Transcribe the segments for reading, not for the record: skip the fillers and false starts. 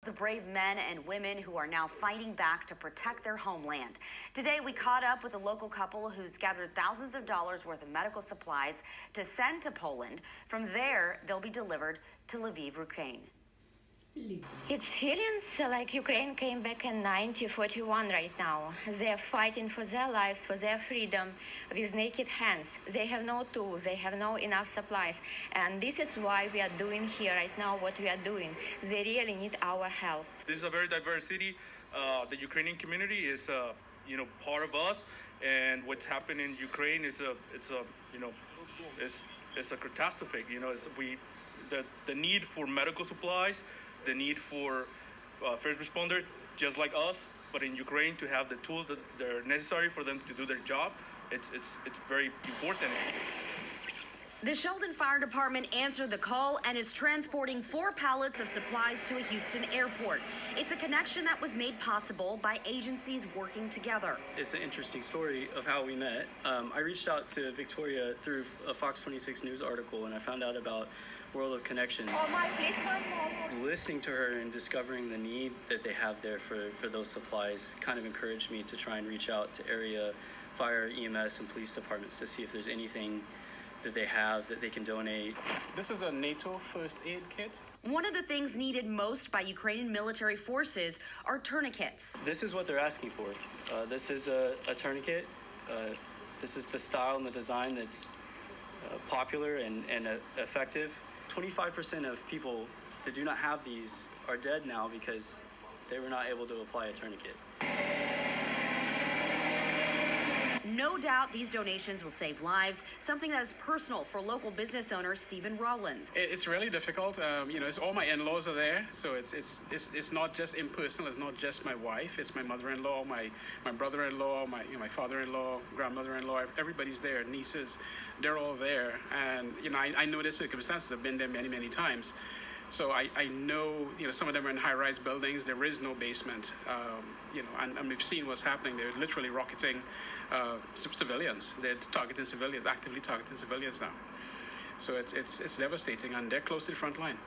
The brave men and women who are now fighting back to protect their homeland. Today, we caught up with a local couple who's gathered thousands of dollars worth of medical supplies to send to Poland. From there, they'll be delivered to Lviv, Ukraine. It's feelings like Ukraine came back in 1941 right now. They're fighting for their lives, for their freedom with naked hands. They have no tools, they have no enough supplies. And this is why we are doing here right now what we are doing. They really need our help. This is a very diverse city. The Ukrainian community is, part of us. And what's happened in Ukraine is it's a catastrophic. The need for medical supplies, the need for first responders just like us, but in Ukraine to have the tools that are necessary for them to do their job, it's very important. The Sheldon Fire Department answered the call and is transporting 4 pallets of supplies to a Houston airport. It's a connection that was made possible by agencies working together. It's an interesting story of how we met. I reached out to Victoria through a Fox 26 News article, and I found out about World of Connections. Listening to her and discovering the need that they have there for those supplies kind of encouraged me to try and reach out to area fire, EMS, and police departments to see if there's anything that they have that they can donate. This is a NATO first aid kit. One of the things needed most by Ukrainian military forces are tourniquets. This is what they're asking for. This is a tourniquet. This is the style and the design that's popular and effective. 25% of people that do not have these are dead now because they were not able to apply a tourniquet. No doubt these donations will save lives, something that is personal for local business owner Stephen Rollins. It's really difficult. It's all my in-laws are there, so it's not just impersonal. It's not just my wife. It's my mother-in-law, my brother-in-law, my father-in-law, grandmother-in-law. Everybody's there. Nieces, they're all there. And I know the circumstances. I've been there many, many times. So I know, some of them are in high-rise buildings. There is no basement, and we've seen what's happening. They're literally rocketing civilians. They're targeting civilians, actively targeting civilians now. So it's devastating, and they're close to the front line.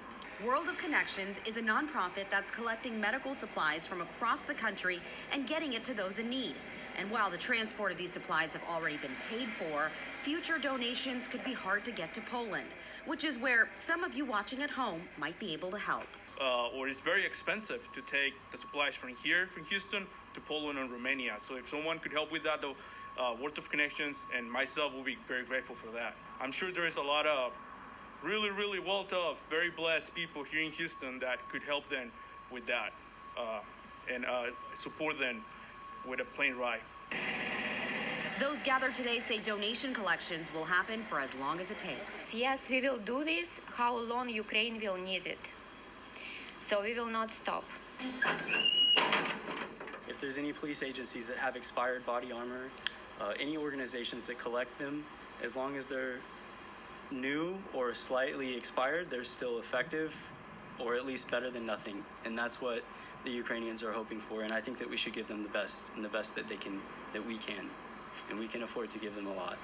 World of Connections is a nonprofit that's collecting medical supplies from across the country and getting it to those in need. And while the transport of these supplies have already been paid for, future donations could be hard to get to Poland, which is where some of you watching at home might be able to help. Or it's very expensive to take the supplies from here, from Houston, to Poland and Romania. So if someone could help with that, though, World of Connections and myself will be very grateful for that. I'm sure there is a lot of really, really well-off, very blessed people here in Houston that could help them with that and support them with a plane ride. Those gathered today say donation collections will happen for as long as it takes. Yes, we will do this, how long Ukraine will need it. So we will not stop. If there's any police agencies that have expired body armor, any organizations that collect them, as long as they're new or slightly expired, they're still effective, or at least better than nothing. And that's what the Ukrainians are hoping for. And I think that we should give them the best, and the best that we can. And we can afford to give them a lot.